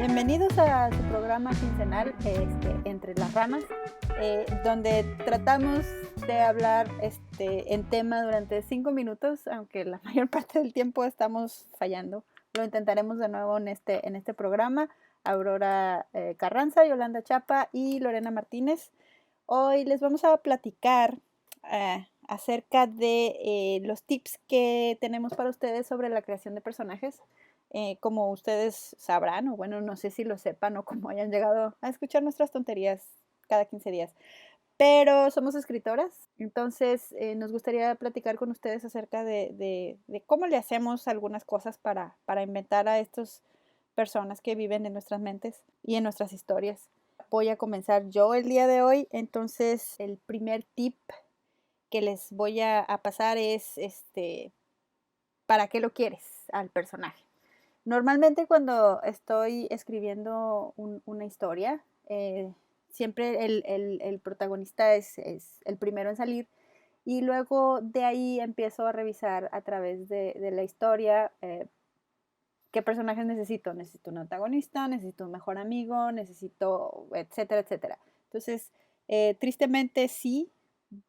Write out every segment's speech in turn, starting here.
Bienvenidos a su programa quincenal Entre las Ramas, donde tratamos de hablar en tema durante 5 minutos, aunque la mayor parte del tiempo estamos fallando. Lo intentaremos de nuevo en este programa. Aurora Carranza, Yolanda Chapa y Lorena Martínez. Hoy les vamos a platicar acerca de los tips que tenemos para ustedes sobre la creación de personajes. Como ustedes sabrán, o bueno, no sé si lo sepan o como hayan llegado a escuchar nuestras tonterías cada 15 días, pero somos escritoras, entonces nos gustaría platicar con ustedes acerca de cómo le hacemos algunas cosas para inventar a estas personas que viven en nuestras mentes y en nuestras historias. Voy a comenzar yo el día de hoy, entonces el primer tip que les voy a pasar es ¿para qué lo quieres al personaje? Normalmente cuando estoy escribiendo una historia, siempre el protagonista es el primero en salir y luego de ahí empiezo a revisar a través de la historia qué personajes necesito. Necesito un antagonista, necesito un mejor amigo, necesito etcétera, etcétera. Entonces, tristemente sí,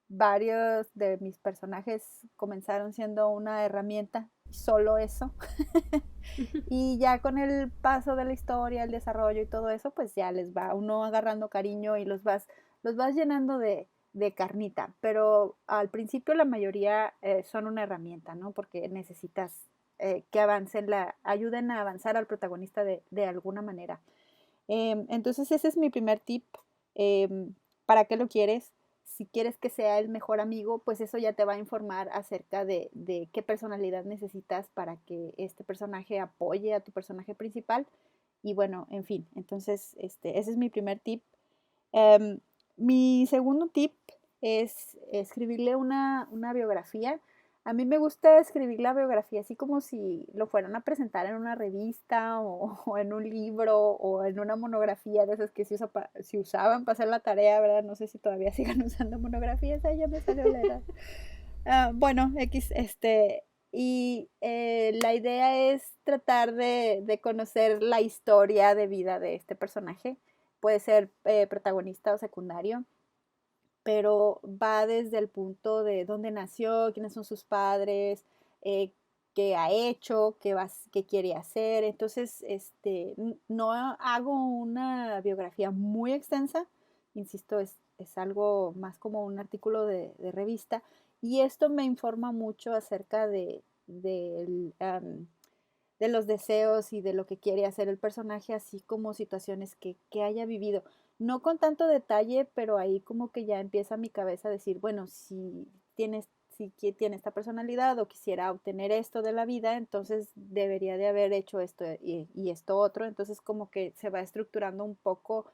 varios de mis personajes comenzaron siendo una herramienta, solo eso. Y ya con el paso de la historia, el desarrollo y todo eso, pues ya les va uno agarrando cariño y los vas llenando de carnita. Pero al principio la mayoría son una herramienta, ¿no? Porque necesitas que ayuden a avanzar al protagonista de alguna manera. Entonces ese es mi primer tip. ¿Para qué lo quieres? Si quieres que sea el mejor amigo, pues eso ya te va a informar acerca de qué personalidad necesitas para que este personaje apoye a tu personaje principal. Y bueno, en fin, entonces ese es mi primer tip. Mi segundo tip es escribirle una biografía. A mí me gusta escribir la biografía así como si lo fueran a presentar en una revista o en un libro o en una monografía de esas que se usaban para hacer la tarea, ¿verdad? No sé si todavía sigan usando monografías, ahí ya me salió la edad. Bueno, y la idea es tratar de conocer la historia de vida de este personaje. Puede ser protagonista o secundario, pero va desde el punto de dónde nació, quiénes son sus padres, qué ha hecho, qué quiere hacer. Entonces, no hago una biografía muy extensa, insisto, es algo más como un artículo de revista, y esto me informa mucho acerca de los deseos y de lo que quiere hacer el personaje, así como situaciones que haya vivido. No con tanto detalle, pero ahí como que ya empieza mi cabeza a decir, bueno, si tiene esta personalidad o quisiera obtener esto de la vida, entonces debería de haber hecho esto y esto otro. Entonces como que se va estructurando un poco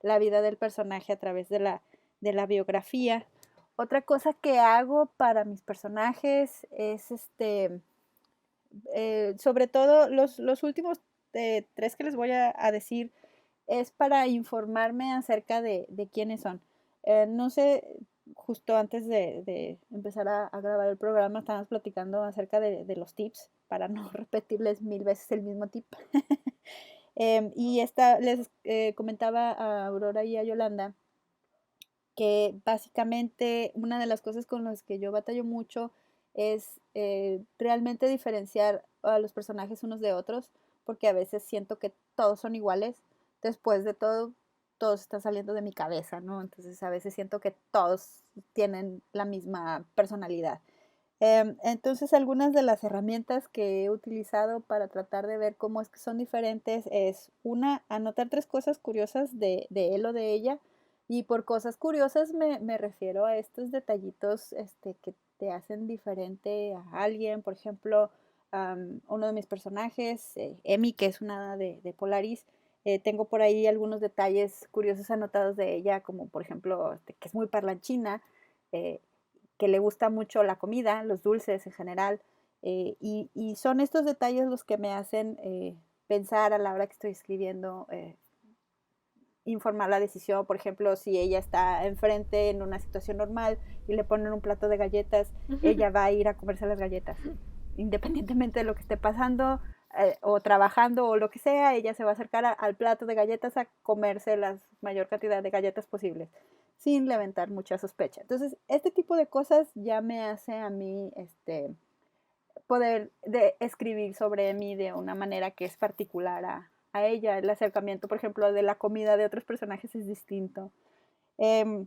la vida del personaje a través de la biografía. Otra cosa que hago para mis personajes es sobre todo los últimos 3 que les voy a decir es para informarme acerca de quiénes son. No sé, justo antes de empezar a grabar el programa estábamos platicando acerca de los tips para no repetirles 1000 veces el mismo tip. Les comentaba a Aurora y a Yolanda que básicamente una de las cosas con las que yo batallo mucho es realmente diferenciar a los personajes unos de otros, porque a veces siento que todos son iguales. Después de todo, todos están saliendo de mi cabeza, ¿no? Entonces a veces siento que todos tienen la misma personalidad. Entonces algunas de las herramientas que he utilizado para tratar de ver cómo es que son diferentes es una, anotar 3 cosas curiosas de él o de ella. Y por cosas curiosas me refiero a estos detallitos que te hacen diferente a alguien. Por ejemplo, uno de mis personajes, Emi, que es una de Polaris, tengo por ahí algunos detalles curiosos anotados de ella, como por ejemplo que es muy parlanchina, eh, que le gusta mucho la comida, los dulces en general, y son estos detalles los que me hacen pensar a la hora que estoy escribiendo, informar la decisión. Por ejemplo, si ella está enfrente en una situación normal y le ponen un plato de galletas, ella va a ir a comerse las galletas, independientemente de lo que esté pasando. o trabajando o lo que sea, ella se va a acercar al plato de galletas a comerse la mayor cantidad de galletas posibles, sin levantar mucha sospecha. Entonces, este tipo de cosas ya me hace a mí poder escribir sobre mí de una manera que es particular a ella. El acercamiento, por ejemplo, de la comida de otros personajes es distinto. Eh,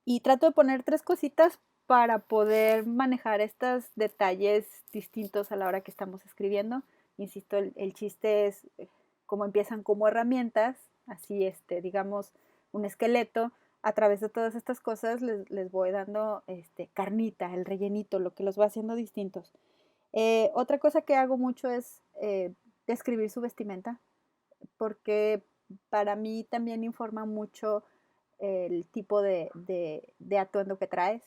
y trato de poner tres cositas para poder manejar estos detalles distintos a la hora que estamos escribiendo. Insisto, el chiste es cómo empiezan como herramientas, así digamos, un esqueleto. A través de todas estas cosas les voy dando carnita, el rellenito, lo que los va haciendo distintos. Otra cosa que hago mucho es describir su vestimenta, porque para mí también informa mucho el tipo de atuendo que traes.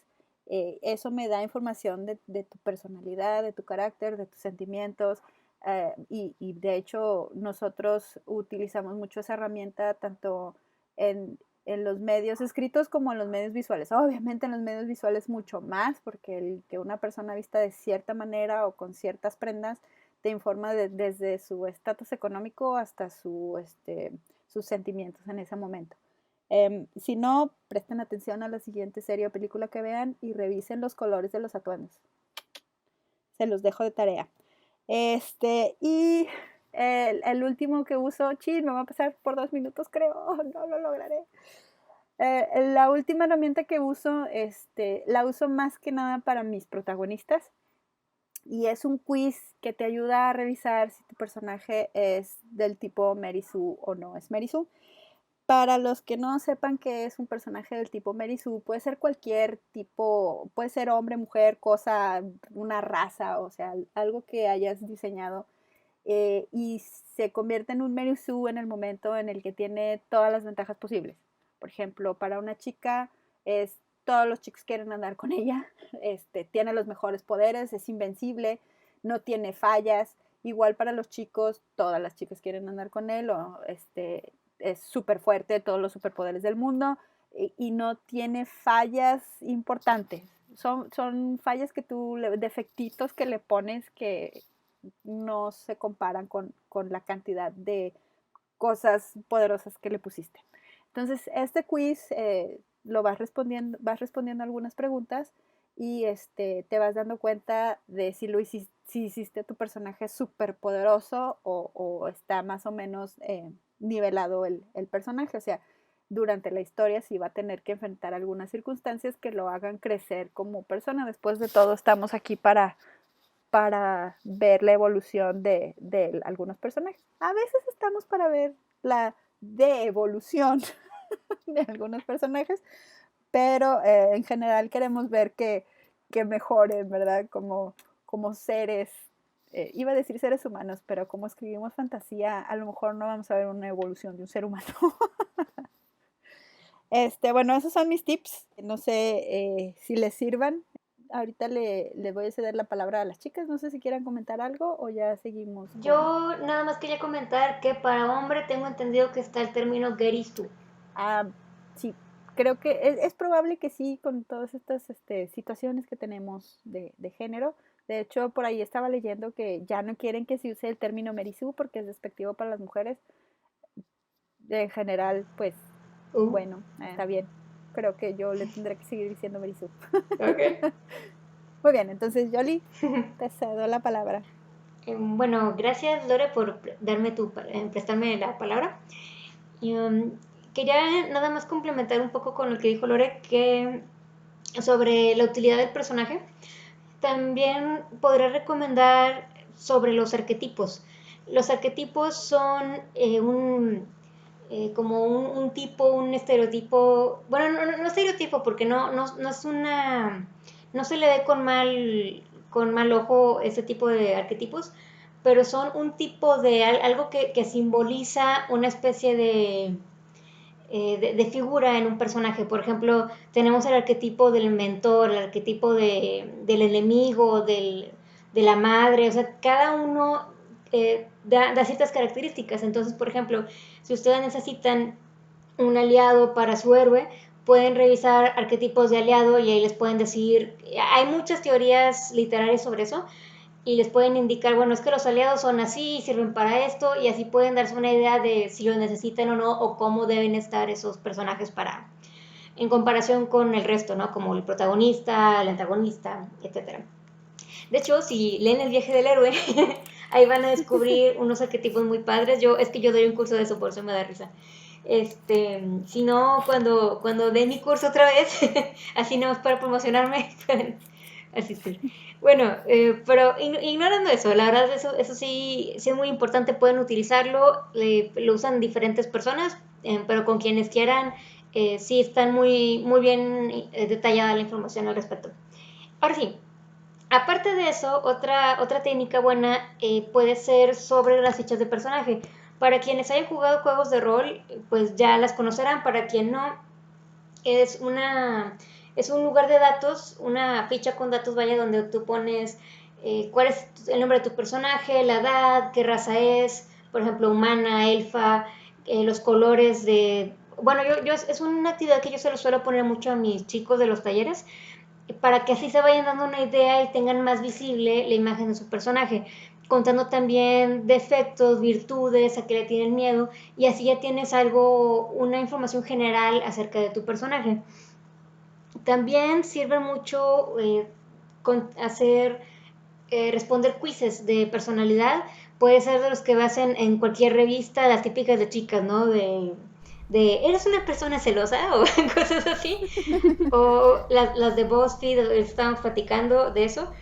Eso me da información de tu personalidad, de tu carácter, de tus sentimientos. Y de hecho nosotros utilizamos mucho esa herramienta tanto en los medios escritos como en los medios visuales. Obviamente en los medios visuales mucho más, porque el que una persona vista de cierta manera o con ciertas prendas te informa desde su estatus económico hasta sus sentimientos en ese momento. Si no, presten atención a la siguiente serie o película que vean y revisen los colores de los atuendos. Se los dejo de tarea. Y el último que uso, me va a pasar por 2 minutos, creo, no lo lograré. La última herramienta que uso, la uso más que nada para mis protagonistas. Y es un quiz que te ayuda a revisar si tu personaje es del tipo Mary Sue o no es Mary Sue. Para los que no sepan qué es un personaje del tipo Mary Sue, puede ser cualquier tipo, puede ser hombre, mujer, cosa, una raza, o sea, algo que hayas diseñado y se convierte en un Mary Sue en el momento en el que tiene todas las ventajas posibles. Por ejemplo, para una chica es todos los chicos quieren andar con ella, tiene los mejores poderes, es invencible, no tiene fallas. Igual para los chicos, todas las chicas quieren andar con él, o es súper fuerte, todos los superpoderes del mundo, y no tiene fallas importantes. Son fallas que tú, defectitos que le pones que no se comparan con la cantidad de cosas poderosas que le pusiste. Entonces, este quiz lo vas respondiendo algunas preguntas y te vas dando cuenta de si si hiciste tu personaje súper poderoso o está más o menos nivelado el personaje. O sea, durante la historia sí va a tener que enfrentar algunas circunstancias que lo hagan crecer como persona. Después de todo, estamos aquí para ver la evolución de algunos personajes. A veces estamos para ver la de-evolución de algunos personajes, pero en general queremos ver que mejoren, ¿verdad? Como seres, iba a decir seres humanos, pero como escribimos fantasía, a lo mejor no vamos a ver una evolución de un ser humano. Bueno, esos son mis tips. No sé si les sirvan. Ahorita le voy a ceder la palabra a las chicas. No sé si quieran comentar algo o ya seguimos con... Yo nada más quería comentar que para hombre tengo entendido que está el término geristu. Ah, sí, creo que es probable que sí, con todas estas situaciones que tenemos de género. De hecho, por ahí estaba leyendo que ya no quieren que se use el término merisú porque es despectivo para las mujeres. En general, pues, bueno, está bien. Creo que yo le tendré que seguir diciendo merisú. Ok. Muy bien, entonces, Yoli, te cedo la palabra. Bueno, gracias Lore por prestarme la palabra. Y, quería nada más complementar un poco con lo que dijo Lore, que sobre la utilidad del personaje. También podría recomendar sobre los arquetipos. Los arquetipos son como un tipo, un estereotipo, bueno, no estereotipo porque no es una, no se le ve con mal ojo ese tipo de arquetipos, pero son un tipo de algo que simboliza una especie de figura en un personaje. Por ejemplo, tenemos el arquetipo del mentor, el arquetipo del enemigo, de la madre, o sea, cada uno da ciertas características. Entonces, por ejemplo, si ustedes necesitan un aliado para su héroe, pueden revisar arquetipos de aliado y ahí les pueden decir, hay muchas teorías literarias sobre eso, y les pueden indicar, bueno, es que los aliados son así, sirven para esto, y así pueden darse una idea de si los necesitan o no, o cómo deben estar esos personajes para, en comparación con el resto, ¿no? Como el protagonista, el antagonista, etcétera. De hecho, si leen El viaje del héroe, ahí van a descubrir unos arquetipos muy padres. Es que yo doy un curso de eso, por eso me da risa. Si no, cuando dé mi curso otra vez, así no es para promocionarme, pueden asistir. Bueno, pero ignorando eso, la verdad eso sí, sí es muy importante, pueden utilizarlo, lo usan diferentes personas, pero con quienes quieran, sí están muy bien detallada la información al respecto. Ahora sí, aparte de eso, otra técnica buena puede ser sobre las fichas de personaje. Para quienes hayan jugado juegos de rol, pues ya las conocerán. Para quien no, es un lugar de datos, una ficha con datos, vaya, donde tú pones cuál es el nombre de tu personaje, la edad, qué raza es, por ejemplo, humana, elfa, los colores de... Bueno, es una actividad que yo se lo suelo poner mucho a mis chicos de los talleres, para que así se vayan dando una idea y tengan más visible la imagen de su personaje, contando también defectos, virtudes, a qué le tienen miedo, y así ya tienes una información general acerca de tu personaje. También sirve mucho responder quizzes de personalidad. Puede ser de los que vas en cualquier revista, las típicas de chicas, ¿no? ¿Eres una persona celosa? O cosas así. O las de BuzzFeed, estábamos platicando de eso.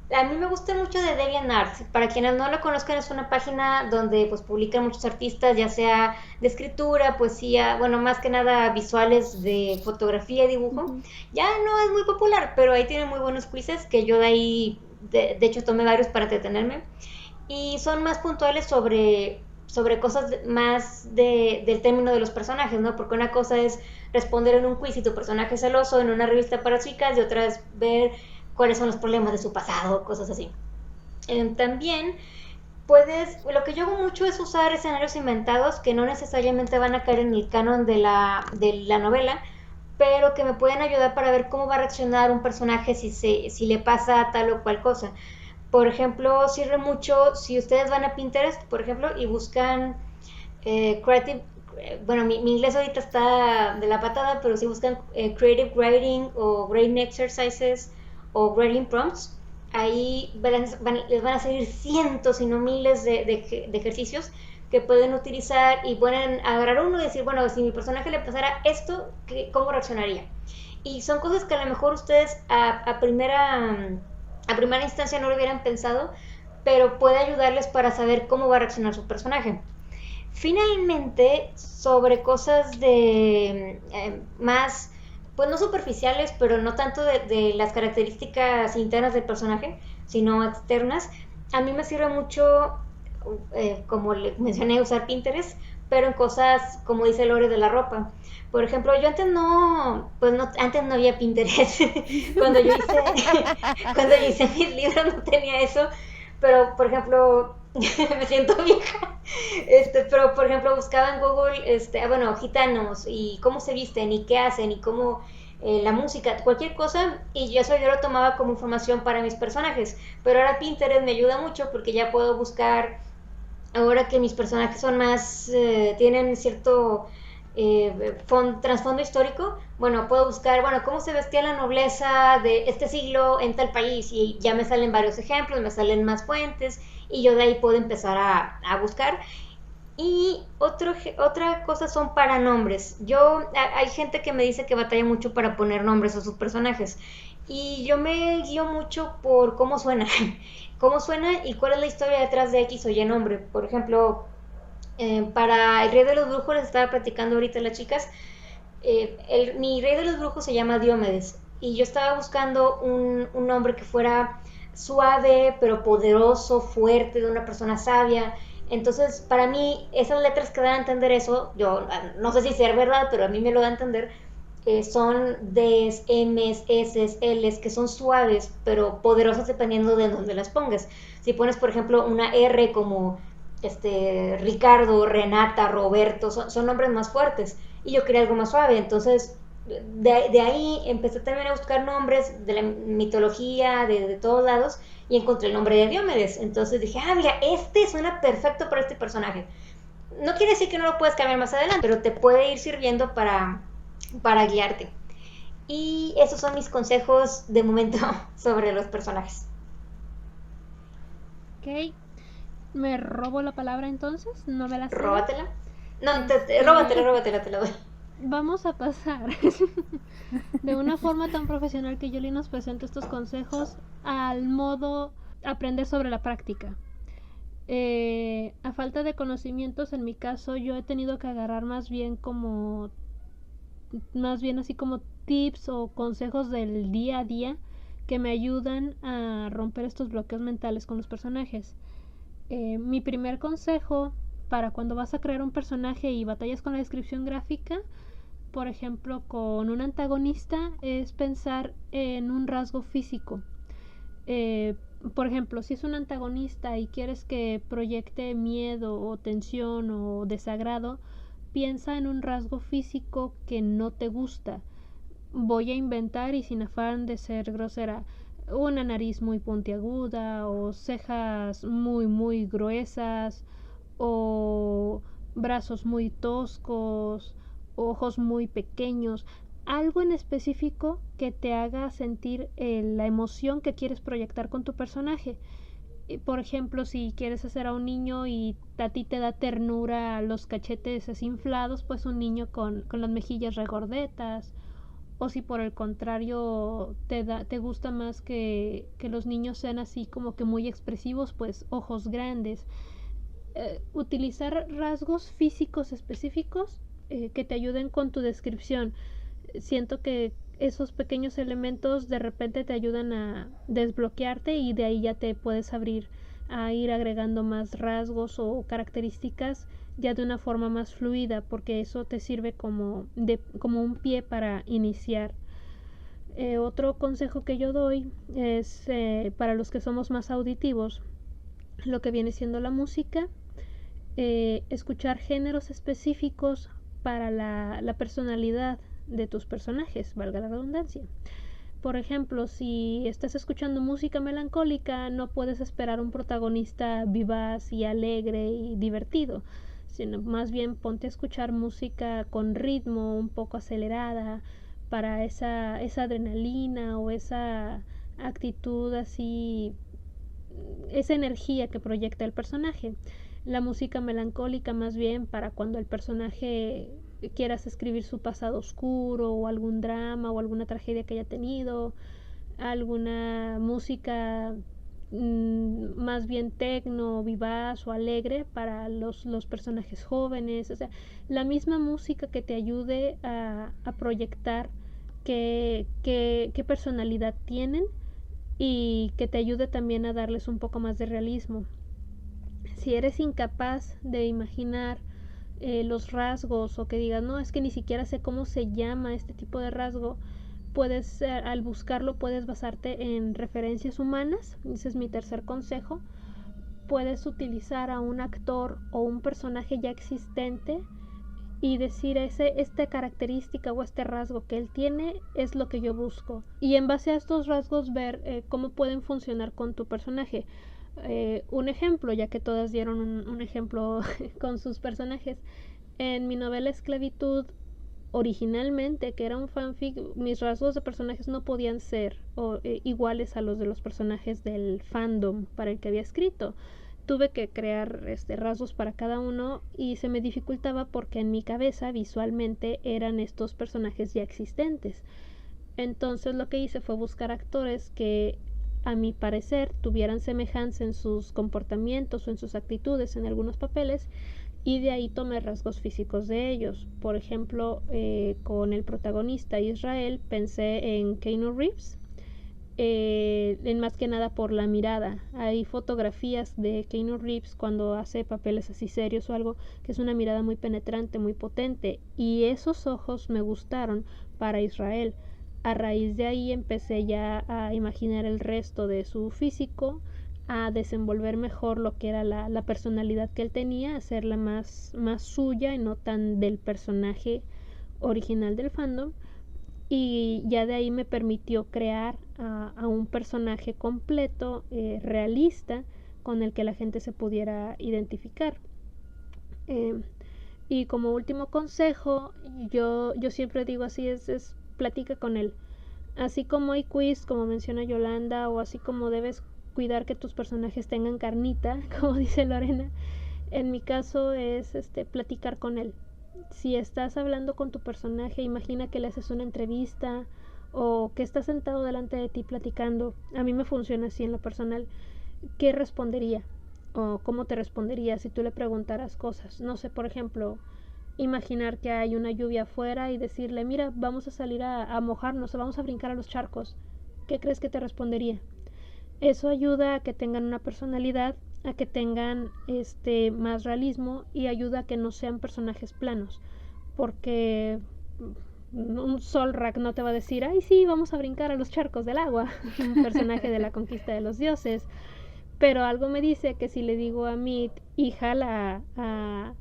A mí me gusta mucho de DeviantArt. Para quienes no lo conozcan, es una página donde pues publican muchos artistas, ya sea de escritura, poesía, bueno, más que nada visuales de fotografía y dibujo. Uh-huh. Ya no es muy popular, pero ahí tiene muy buenos quizzes que yo de ahí, de hecho, tomé varios para entretenerme. Y son más puntuales sobre cosas más del término de los personajes, ¿no? Porque una cosa es responder en un quiz y tu personaje es celoso en una revista para chicas, y otra es ver cuáles son los problemas de su pasado, cosas así. También lo que yo hago mucho es usar escenarios inventados que no necesariamente van a caer en el canon de la novela, pero que me pueden ayudar para ver cómo va a reaccionar un personaje si le pasa tal o cual cosa. Por ejemplo, sirve mucho si ustedes van a Pinterest, por ejemplo, y buscan creative, bueno, mi inglés ahorita está de la patada, pero si buscan creative writing o writing exercises o writing prompts, ahí les van a salir cientos y no miles de ejercicios que pueden utilizar, y pueden agarrar uno y decir, bueno, si mi personaje le pasara esto, ¿cómo reaccionaría? Y son cosas que a lo mejor ustedes a primera instancia no lo hubieran pensado, pero puede ayudarles para saber cómo va a reaccionar su personaje. Finalmente, sobre cosas de más, pues no superficiales, pero no tanto de las características internas del personaje, sino externas, a mí me sirve mucho, como le mencioné, usar Pinterest, pero en cosas, como dice Lore, de la ropa. Por ejemplo, yo antes antes no había Pinterest. cuando yo hice mis libros no tenía eso, pero por ejemplo, me siento vieja, pero por ejemplo buscaba en Google, bueno, gitanos, y cómo se visten, y qué hacen, y cómo la música, cualquier cosa, y eso yo lo tomaba como información para mis personajes. Pero ahora Pinterest me ayuda mucho porque ya puedo buscar, ahora que mis personajes son más, tienen cierto trasfondo histórico, bueno, puedo buscar, bueno, cómo se vestía la nobleza de este siglo en tal país, y ya me salen varios ejemplos, me salen más fuentes, y yo de ahí puedo empezar a buscar. Y otra cosa son para nombres. Hay gente que me dice que batalla mucho para poner nombres a sus personajes, y yo me guío mucho por cómo suena, cómo suena y cuál es la historia detrás de X o Y nombre. Por ejemplo, para el Rey de los Brujos, les estaba platicando ahorita las chicas, mi Rey de los Brujos se llama Diomedes, y yo estaba buscando un nombre que fuera suave, pero poderoso, fuerte, de una persona sabia. Entonces, para mí, esas letras que dan a entender eso, yo no sé si sea verdad, pero a mí me lo da a entender, son Ds, Ms, Ss, Ls, que son suaves, pero poderosas dependiendo de dónde las pongas. Si pones, por ejemplo, una R como Ricardo, Renata, Roberto, son nombres más fuertes, y yo quería algo más suave. Entonces de ahí empecé también a buscar nombres de la mitología, de todos lados, y encontré el nombre de Diomedes. Entonces dije, mira, este suena perfecto para este personaje. No quiere decir que no lo puedas cambiar más adelante, pero te puede ir sirviendo para guiarte. Y esos son mis consejos de momento sobre los personajes. Ok, me robo la palabra entonces, no me la cedo. Róbatela. No, róbatela, te la doy. Vamos a pasar de una forma tan profesional que Yoli nos presenta estos consejos al modo aprender sobre la práctica. A falta de conocimientos, en mi caso, yo he tenido que agarrar más bien así como tips o consejos del día a día que me ayudan a romper estos bloqueos mentales con los personajes. Mi primer consejo para cuando vas a crear un personaje y batallas con la descripción gráfica, por ejemplo, con un antagonista, es pensar en un rasgo físico. Por ejemplo, si es un antagonista y quieres que proyecte miedo o tensión o desagrado, piensa en un rasgo físico que no te gusta. Voy a inventar, y sin afán de ser grosera, una nariz muy puntiaguda o cejas muy gruesas o brazos muy toscos, ojos muy pequeños, algo en específico que te haga sentir la emoción que quieres proyectar con tu personaje. Por ejemplo, si quieres hacer a un niño y a ti te da ternura los cachetes así inflados, pues un niño con las mejillas regordetas. O si por el contrario te gusta más que los niños sean así como que muy expresivos, pues ojos grandes. Utilizar rasgos físicos específicos que te ayuden con tu descripción. Siento que esos pequeños elementos de repente te ayudan a desbloquearte y de ahí ya te puedes abrir a ir agregando más rasgos o características ya de una forma más fluida, porque eso te sirve como un pie para iniciar. Otro consejo que yo doy es para los que somos más auditivos, lo que viene siendo la música, escuchar géneros específicos para la personalidad de tus personajes, valga la redundancia. Por ejemplo, si estás escuchando música melancólica, no puedes esperar un protagonista vivaz y alegre y divertido, sino más bien ponte a escuchar música con ritmo un poco acelerada para esa adrenalina o esa actitud así, esa energía que proyecta el personaje. La música melancólica más bien para cuando el personaje quieras escribir su pasado oscuro o algún drama o alguna tragedia que haya tenido, alguna música más bien tecno, vivaz o alegre para los personajes jóvenes. O sea, la misma música que te ayude a proyectar qué personalidad tienen y que te ayude también a darles un poco más de realismo. Si eres incapaz de imaginar los rasgos o que digas, no, es que ni siquiera sé cómo se llama este tipo de rasgo, puedes, al buscarlo, puedes basarte en referencias humanas. Ese es mi tercer consejo. Puedes utilizar a un actor o un personaje ya existente y decir esta característica o este rasgo que él tiene es lo que yo busco, y en base a estos rasgos ver cómo pueden funcionar con tu personaje. Un ejemplo, ya que todas dieron un ejemplo con sus personajes, en mi novela Esclavitud originalmente, que era un fanfic, mis rasgos de personajes no podían ser iguales a los de los personajes del fandom para el que había escrito. Tuve que crear rasgos para cada uno y se me dificultaba porque en mi cabeza visualmente eran estos personajes ya existentes. Entonces lo que hice fue buscar actores que a mi parecer tuvieran semejanza en sus comportamientos o en sus actitudes en algunos papeles, y de ahí tomé rasgos físicos de ellos. Por ejemplo, con el protagonista Israel pensé en Keanu Reeves, en más que nada por la mirada. Hay fotografías de Keanu Reeves cuando hace papeles así serios o algo, que es una mirada muy penetrante, muy potente, y esos ojos me gustaron para Israel. A raíz de ahí empecé ya a imaginar el resto de su físico, a desenvolver mejor lo que era la personalidad que él tenía, hacerla más suya y no tan del personaje original del fandom. y ya de ahí me permitió crear a un personaje completo, realista, con el que la gente se pudiera identificar. Y como último consejo, yo siempre digo así, es platica con él. Así como hay quiz, como menciona Yolanda, o así como debes cuidar que tus personajes tengan carnita, como dice Lorena, en mi caso es platicar con él. Si estás hablando con tu personaje, imagina que le haces una entrevista o que está sentado delante de ti platicando. A mí me funciona así en lo personal. ¿Qué respondería? ¿O cómo te respondería si tú le preguntaras cosas? No sé, por ejemplo, imaginar que hay una lluvia afuera y decirle, mira, vamos a salir a mojarnos o vamos a brincar a los charcos. ¿Qué crees que te respondería? Eso ayuda a que tengan una personalidad, a que tengan más realismo y ayuda a que no sean personajes planos, porque un Solrak no te va a decir, ay sí, vamos a brincar a los charcos del agua, un personaje de la conquista de los dioses, pero algo me dice que si le digo a Mit y jala a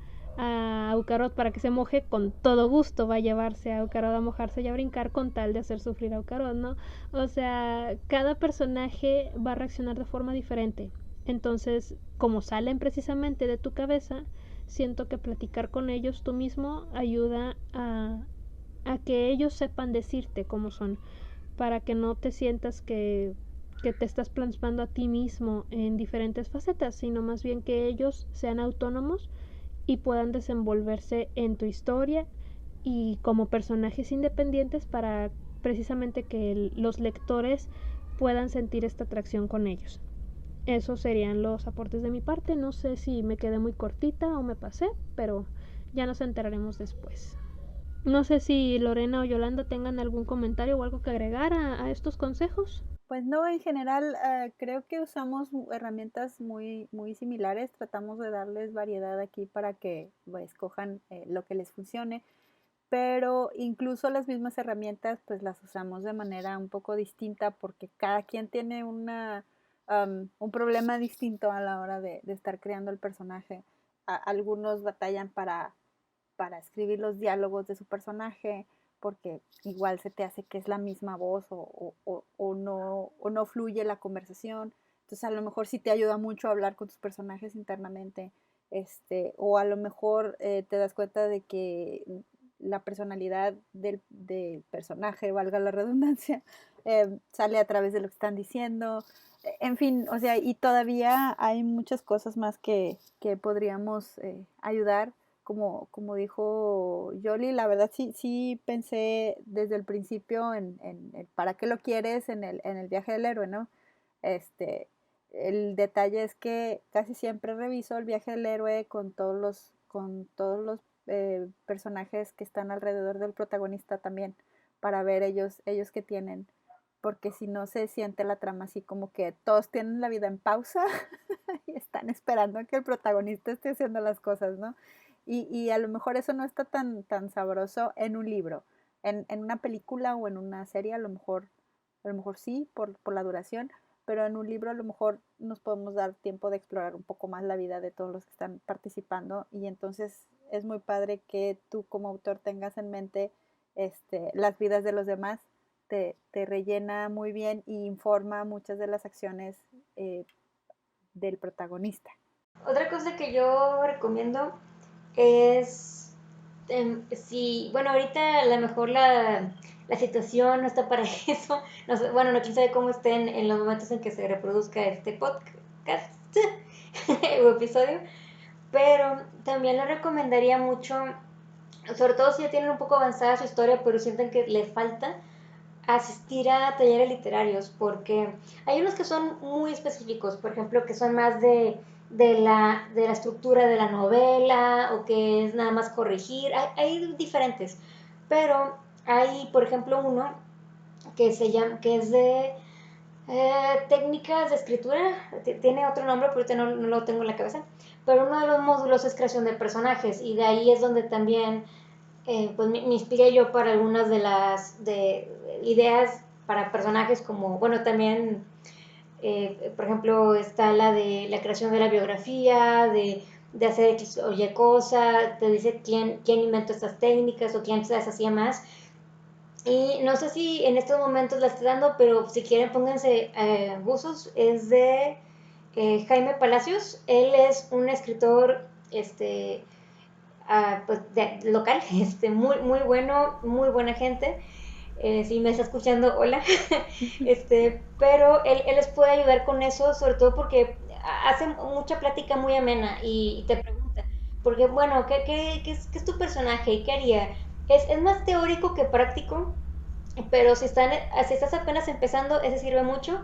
Aucarot para que se moje, con todo gusto va a llevarse a Aucarot a mojarse y a brincar con tal de hacer sufrir a Aucarot, ¿no? O sea, cada personaje va a reaccionar de forma diferente. Entonces, como salen precisamente de tu cabeza, siento que platicar con ellos tú mismo ayuda a que ellos sepan decirte cómo son, para que no te sientas que te estás plasmando a ti mismo en diferentes facetas, sino más bien que ellos sean autónomos y puedan desenvolverse en tu historia y como personajes independientes para precisamente que los lectores puedan sentir esta atracción con ellos. Esos serían los aportes de mi parte. No sé si me quedé muy cortita o me pasé, pero ya nos enteraremos después. No sé si Lorena o Yolanda tengan algún comentario o algo que agregar a estos consejos. Pues no, en general creo que usamos herramientas muy, muy similares. Tratamos de darles variedad aquí para que pues, escojan lo que les funcione, pero incluso las mismas herramientas pues las usamos de manera un poco distinta porque cada quien tiene un problema distinto a la hora de estar creando el personaje. Algunos batallan para escribir los diálogos de su personaje, porque igual se te hace que es la misma voz o no fluye la conversación. Entonces a lo mejor sí te ayuda mucho a hablar con tus personajes internamente, o a lo mejor te das cuenta de que la personalidad del personaje, valga la redundancia, sale a través de lo que están diciendo. En fin, o sea, y todavía hay muchas cosas más que podríamos ayudar como dijo Yoli, la verdad sí pensé desde el principio en para qué lo quieres en el viaje del héroe, ¿no? Este, el detalle es que casi siempre reviso el viaje del héroe con todos los personajes que están alrededor del protagonista también, para ver ellos qué tienen, porque si no se siente la trama así como que todos tienen la vida en pausa y están esperando a que el protagonista esté haciendo las cosas, ¿no? Y a lo mejor eso no está tan sabroso en un libro. En una película o en una serie a lo mejor sí, por la duración, pero en un libro a lo mejor nos podemos dar tiempo de explorar un poco más la vida de todos los que están participando y entonces es muy padre que tú como autor tengas en mente las vidas de los demás, te rellena muy bien y informa muchas de las acciones del protagonista. Otra cosa que yo recomiendo es si, bueno, ahorita a lo mejor la situación no está para eso, no sé, bueno, no quién sabe cómo estén en los momentos en que se reproduzca este podcast o episodio, pero también le recomendaría mucho, sobre todo si ya tienen un poco avanzada su historia, pero sienten que le falta asistir a talleres literarios, porque hay unos que son muy específicos, por ejemplo, que son más de la estructura de la novela o que es nada más corregir, hay diferentes, pero hay, por ejemplo, uno que es de técnicas de escritura, tiene otro nombre, pero ahorita no lo tengo en la cabeza, pero uno de los módulos es creación de personajes y de ahí es donde también pues me inspiré yo para algunas de las ideas para personajes como, bueno, también, por ejemplo, está la de la creación de la biografía, de hacer X o Y cosa, te dice quién inventó estas técnicas o quién se las hacía más. Y no sé si en estos momentos la esté dando, pero si quieren pónganse buzos. Es de Jaime Palacios. Él es un escritor pues, local, muy, muy bueno, muy buena gente. Si me está escuchando, hola. Pero él les puede ayudar con eso, sobre todo porque hace mucha plática muy amena y te pregunta, porque bueno, ¿qué es tu personaje? ¿Qué haría? Es más teórico que práctico, pero si estás apenas empezando, ese sirve mucho.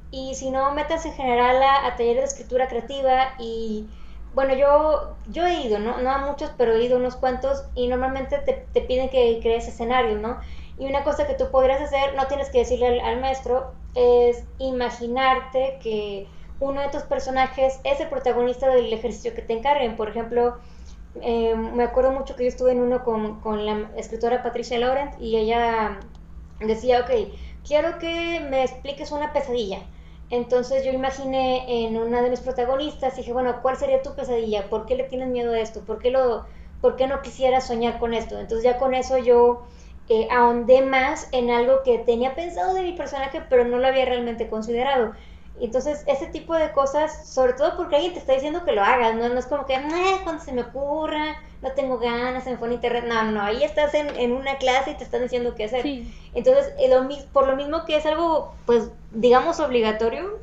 Y si no, metas en general a talleres de escritura creativa. Y bueno, yo he ido, ¿no? No a muchos, pero he ido a unos cuantos, y normalmente te piden que crees escenarios, ¿no? Y una cosa que tú podrías hacer, no tienes que decirle al maestro, es imaginarte que uno de tus personajes es el protagonista del ejercicio que te encarguen. Por ejemplo, me acuerdo mucho que yo estuve en uno con la escritora Patricia Laurent, y ella decía, ok, quiero que me expliques una pesadilla. Entonces yo imaginé en una de mis protagonistas y dije, bueno, ¿cuál sería tu pesadilla? ¿Por qué le tienes miedo a esto? ¿Por qué no quisieras soñar con esto? Entonces ya con eso yo ahondé más en algo que tenía pensado de mi personaje, pero no lo había realmente considerado. Entonces, ese tipo de cosas, sobre todo porque alguien te está diciendo que lo hagas, ¿no? No es como que, cuando se me ocurra, no tengo ganas, se me fue en internet. No, ahí estás en una clase y te están diciendo qué hacer. Sí. Entonces, por lo mismo que es algo, pues, digamos, obligatorio,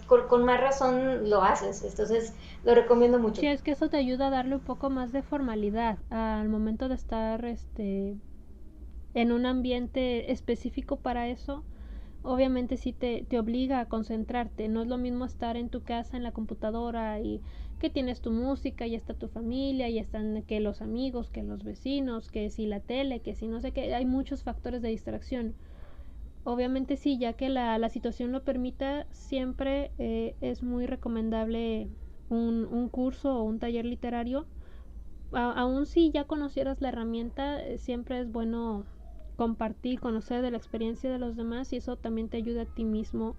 con más razón lo haces. Entonces, lo recomiendo mucho. Sí, es que eso te ayuda a darle un poco más de formalidad al momento de estar en un ambiente específico para eso. Obviamente sí te obliga a concentrarte. No es lo mismo estar en tu casa en la computadora y que tienes tu música, y está tu familia, y están que los amigos, que los vecinos, que si la tele, que si no sé qué. Hay muchos factores de distracción. Obviamente sí, ya que la situación lo permita, siempre es muy recomendable un curso o un taller literario. Aún si ya conocieras la herramienta, siempre es bueno compartir, conocer de la experiencia de los demás, y eso también te ayuda a ti mismo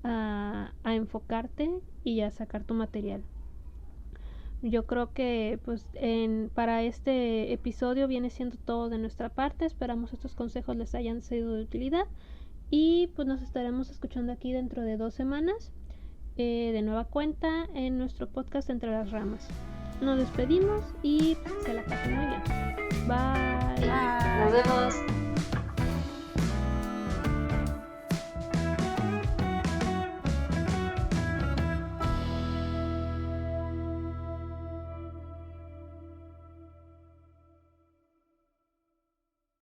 a enfocarte y a sacar tu material. Yo creo que pues para este episodio viene siendo todo de nuestra parte. Esperamos estos consejos les hayan sido de utilidad, y pues nos estaremos escuchando aquí dentro de 2 semanas, de nueva cuenta en nuestro podcast Entre las Ramas. Nos despedimos y se la pasen muy bien. Bye. Nos vemos.